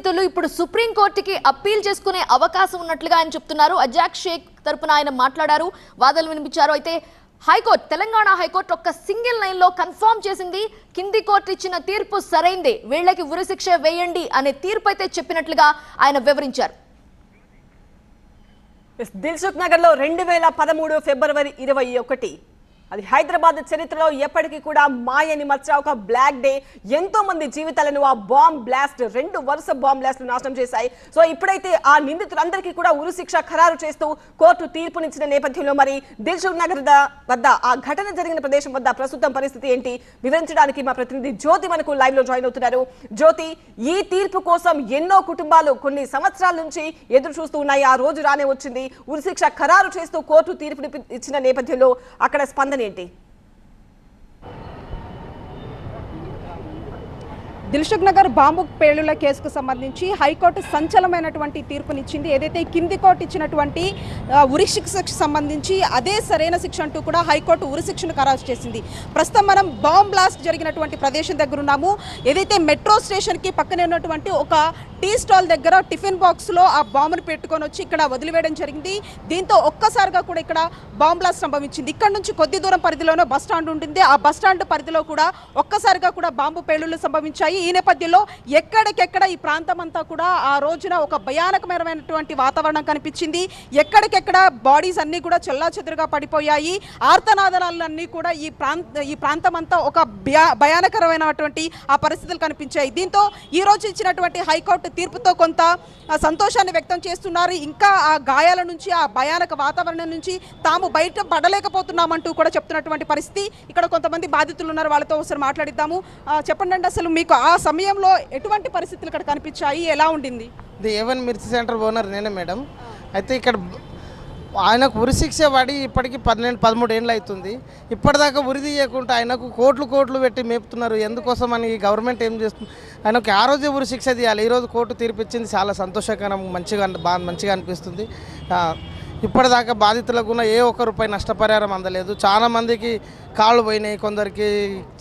బాధితులు ఇప్పుడు సుప్రీం కోర్టుకి అప్పీల్ చేసుకునే అవకాశం ఉన్నట్లుగా ఆయన చెప్తున్నారు. అజాక్ షేక్ తరపున ఆయన మాట్లాడారు, వాదనలు వినిపించారు. అయితే హైకోర్టు, తెలంగాణ హైకోర్టు ఒక్క సింగిల్ లైన్ లో కన్ఫర్మ్ చేసింది, కింది కోర్టు ఇచ్చిన తీర్పు సరైందే, వీళ్ళకి ఉరిశిక్ష వేయండి అనే తీర్పు అయితే చెప్పినట్లుగా ఆయన వివరించారు. దిల్సుఖ్ నగర్ లో 2013 ఫిబ్రవరి 21 అది హైదరాబాద్ చరిత్రలో ఎప్పటికీ కూడా మాయని మచ్చ, ఒక బ్లాక్ డే. ఎంతో మంది జీవితాలను ఆ బాంబ్ బ్లాస్ట్, 2 వరుస బాంబ్ బ్లాస్ట్లు నాశనం చేశాయి. సో ఇప్పుడైతే ఆ నిందితులందరికీ కూడా ఉరిశిక్ష ఖరారు చేస్తూ కోర్టు తీర్పునిచ్చిన నేపథ్యంలో మరి దిల్సుఖ్ నగర్ వద్ద ఆ ఘటన జరిగిన ప్రదేశం వద్ద ప్రస్తుతం పరిస్థితి ఏంటి వివరించడానికి మా ప్రతినిధి జ్యోతి మనకు లైవ్ లో జాయిన్ అవుతున్నారు. జ్యోతి, ఈ తీర్పు కోసం ఎన్నో కుటుంబాలు కొన్ని సంవత్సరాల నుంచి ఎదురు చూస్తూ ఉన్నాయి. ఆ రోజు రానే వచ్చింది. ఉరిశిక్ష ఖరారు చేస్తూ కోర్టు తీర్పు ఇచ్చిన నేపథ్యంలో అక్కడ స్పందన ఏంటి? దిల్సుఖ్ నగర్ బాంబు పేలుళ్ల కేసుకు సంబంధించి హైకోర్టు సంచలనమైనటువంటి తీర్పునిచ్చింది. ఏదైతే కింది కోర్టు ఇచ్చినటువంటి ఉరిశిక్షకు సంబంధించి అదే సరైన శిక్ష అంటూ కూడా హైకోర్టు ఉరిశిక్షను ఖరారు చేసింది. ప్రస్తుతం మనం బాంబ్ బ్లాస్ట్ జరిగినటువంటి ప్రదేశం దగ్గర ఉన్నాము. ఏదైతే మెట్రో స్టేషన్కి పక్కనే ఉన్నటువంటి ఒక టీ స్టాల్ దగ్గర టిఫిన్ బాక్స్లో ఆ బాంబును పెట్టుకొని వచ్చి ఇక్కడ వదిలివేయడం జరిగింది. దీంతో ఒక్కసారిగా కూడా ఇక్కడ బాంబ్ బ్లాస్ట్ సంభవించింది. ఇక్కడ నుంచి కొద్ది దూరం పరిధిలోనే బస్ స్టాండ్ ఉంటుంది. ఆ బస్ స్టాండ్ పరిధిలో కూడా ఒక్కసారిగా కూడా బాంబు పేలుళ్లు సంభవించాయి. ఈ నేపథ్యంలో ఎక్కడికెక్కడ ఈ ప్రాంతం అంతా కూడా ఆ రోజున ఒక భయానకమైనటువంటి వాతావరణం కనిపించింది. ఎక్కడికెక్కడ బాడీస్ అన్నీ కూడా చెల్లాచెదురుగా పడిపోయాయి. ఆర్తనాదాలన్నీ కూడా ఈ ప్రాంతం అంతా ఒక భయానకరమైనటువంటి ఆ పరిస్థితులు కనిపించాయి. దీంతో ఈ రోజు ఇచ్చినటువంటి హైకోర్టు తీర్పుతో కొంత సంతోషాన్ని వ్యక్తం చేస్తున్నారు. ఇంకా ఆ గాయాల నుంచి, ఆ భయానక వాతావరణం నుంచి తాము బయట పడలేకపోతున్నామంటూ కూడా చెప్తున్నటువంటి పరిస్థితి. ఇక్కడ కొంతమంది బాధితులు ఉన్నారు, వాళ్ళతో ఒకసారి మాట్లాడిద్దాము. చెప్పండి, అసలు మీకు ఆ సమయంలో ఎటువంటి పరిస్థితులు ఇక్కడ కనిపించాయి, ఎలా ఉండింది? ఇది ఏవన్ మిర్చి సెంటర్ ఓనర్ నేనే మేడం. అయితే ఇక్కడ ఆయనకు ఉరిశిక్ష పడి ఇప్పటికీ 13 ఏళ్ళు అవుతుంది. ఇప్పటిదాకా ఉరి తీయకుండా ఆయనకు కోట్లు పెట్టి మేపుతున్నారు. ఎందుకోసం అని గవర్నమెంట్ ఏం చేస్తుంది? ఆయనకు ఆ రోజే ఉరిశిక్ష తీయాలి. ఈరోజు కోర్టు తీర్పిచ్చింది, చాలా సంతోషకరం, మంచిగా అనిపిస్తుంది. ఇప్పటిదాకా బాధితులకు ఏ ఒక్క రూపాయి నష్టపరిహారం అందలేదు. చాలామందికి కాళ్ళు పోయినాయి, కొందరికి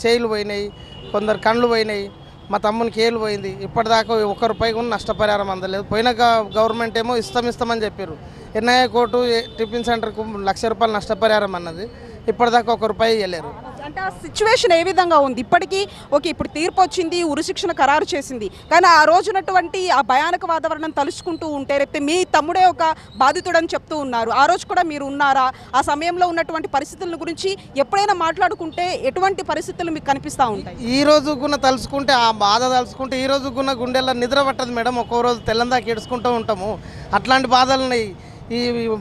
చేయిలు పోయినాయి, కొందరు కండ్లు పోయినాయి, మా తమ్మునికి ఏళ్ళు పోయింది. ఇప్పటిదాకా ఒక్క రూపాయి కూడా నష్టపరిహారం అందలేదు. పోయిన గవర్నమెంట్ ఏమో ఇస్తామని చెప్పారు. ఎన్ఐఏ కోర్టు టిఫిన్ సెంటర్కు ₹1,00,000 నష్టపరిహారం అన్నది. ఇప్పటిదాకా ఒక్క రూపాయి ఇవ్వలేరు. అంటే ఆ సిచ్యువేషన్ ఏ విధంగా ఉంది? ఇప్పటికీ ఓకే, ఇప్పుడు తీర్పు వచ్చింది, ఉరిశిక్షణ ఖరారు చేసింది, కానీ ఆ రోజునటువంటి ఆ భయానక వాతావరణం తలుచుకుంటూ ఉంటే, రేపు మీ తమ్ముడే ఒక బాధితుడని చెప్తూ ఉన్నారు. ఆ రోజు కూడా మీరు ఉన్నారా? ఆ సమయంలో ఉన్నటువంటి పరిస్థితుల గురించి ఎప్పుడైనా మాట్లాడుకుంటే ఎటువంటి పరిస్థితులు మీకు కనిపిస్తూ ఉంటాయి? ఈ రోజు కూడా తలుచుకుంటే, ఆ బాధ తలుచుకుంటే ఈ రోజు కూడా గుండెల్లో నిద్ర పట్టదు మేడం. ఒక్కో రోజు తెల్లందాకా ఏడుచుకుంటూ ఉంటాము. అట్లాంటి బాధలు ఉన్నాయి.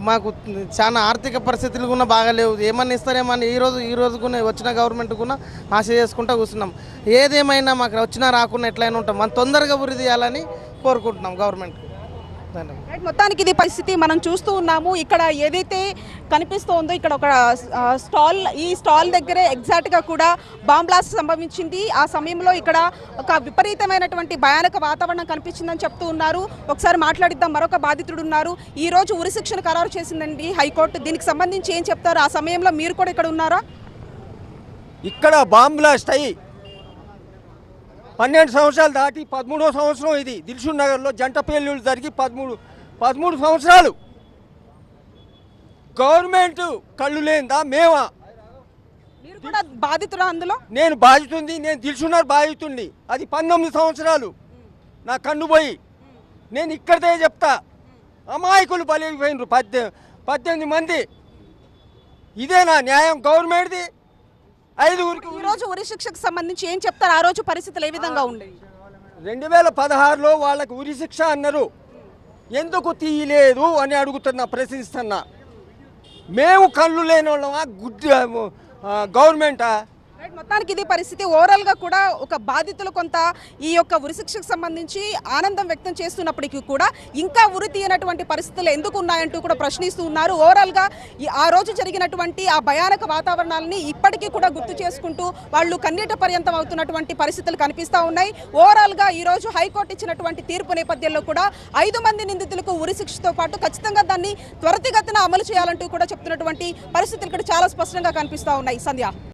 మాకు చాలా ఆర్థిక పరిస్థితులు కూడా బాగాలేవు. ఏమన్నా ఇస్తారేమని ఈ రోజు కూడా వచ్చిన గవర్నమెంట్ కూడా ఆశ చేసుకుంటూ కూర్చున్నాం. ఏదేమైనా మాకు వచ్చినా రాకుండా ఎట్లయినా ఉంటాం. మనం తొందరగా ఉరి తీయాలని కోరుకుంటున్నాం గవర్నమెంట్. మొత్తానికి ఇది పరిస్థితి మనం చూస్తూ ఉన్నాము. ఇక్కడ ఏదైతే కనిపిస్తోందో, ఇక్కడ ఒక స్టాల్, ఈ స్టాల్ దగ్గరే ఎగ్జాక్ట్గా కూడా బాంబ్ బ్లాస్ట్ సంభవించింది. ఆ సమయంలో ఇక్కడ ఒక విపరీతమైనటువంటి భయానక వాతావరణం కనిపించిందని చెప్తూ ఉన్నారు. ఒకసారి మాట్లాడిద్దాం. మరొక బాధితుడు ఉన్నారు. ఈ రోజు ఉరిశిక్షను ఖరారు చేసిందండి హైకోర్టు. దీనికి సంబంధించి ఏం చెప్తారు? ఆ సమయంలో మీరు కూడా ఇక్కడ ఉన్నారా? ఇక్కడ బాంబ్ బ్లాస్ట్ అయ్యి 12 సంవత్సరాలు దాటి 13వ సంవత్సరం ఇది. దిల్సుఖ్ నగర్లో జంట పేలుళ్ళు జరిగి 13 సంవత్సరాలు. గవర్నమెంట్ కళ్ళు లేనిదా? మేమా? మీరు కూడా బాధితురా అందులో? నేను బాధితుంది, నేను దిల్సుఖ్ నగర్ బాధితుంది. అది 19 సంవత్సరాలు నా కన్ను పోయి. నేను ఇక్కడితే చెప్తా, అమాయకులు బలైపోయినారు 18 మంది. ఇదేనా న్యాయం గవర్నమెంట్ది? 5 ఈరోజు ఉరిశిక్షకు సంబంధించి ఏం చెప్తారు? ఆ రోజు పరిస్థితులు ఏ విధంగా ఉండేవి? 2016లో వాళ్ళకి ఉరిశిక్ష అన్నారు, ఎందుకు తీయలేదు అని అడుగుతున్నా, ప్రశ్నిస్తున్నా. మేము కళ్ళు లేని వాళ్ళమా? గవర్నమెంటా? మొత్తానికి ఇది పరిస్థితి. ఓవరాల్గా కూడా ఒక బాధితులు కొంత ఈ యొక్క ఉరిశిక్షకు సంబంధించి ఆనందం వ్యక్తం చేస్తున్నప్పటికీ కూడా ఇంకా ఉరి తీయనటువంటి పరిస్థితులు ఎందుకు ఉన్నాయంటూ కూడా ప్రశ్నిస్తూ ఉన్నారు. ఓవరాల్గా ఆ రోజు జరిగినటువంటి ఆ భయానక వాతావరణాలని ఇప్పటికీ కూడా గుర్తు చేసుకుంటూ వాళ్ళు కన్నీట పర్యంతం అవుతున్నటువంటి పరిస్థితులు కనిపిస్తూ ఉన్నాయి. ఓవరాల్గా ఈరోజు హైకోర్టు ఇచ్చినటువంటి తీర్పు నేపథ్యంలో కూడా 5 మంది నిందితులకు ఉరిశిక్షతో పాటు ఖచ్చితంగా దాన్ని త్వరితగతిన అమలు చేయాలంటూ కూడా చెప్తున్నటువంటి పరిస్థితులు ఇక్కడ చాలా స్పష్టంగా కనిపిస్తూ ఉన్నాయి. సంధ్య.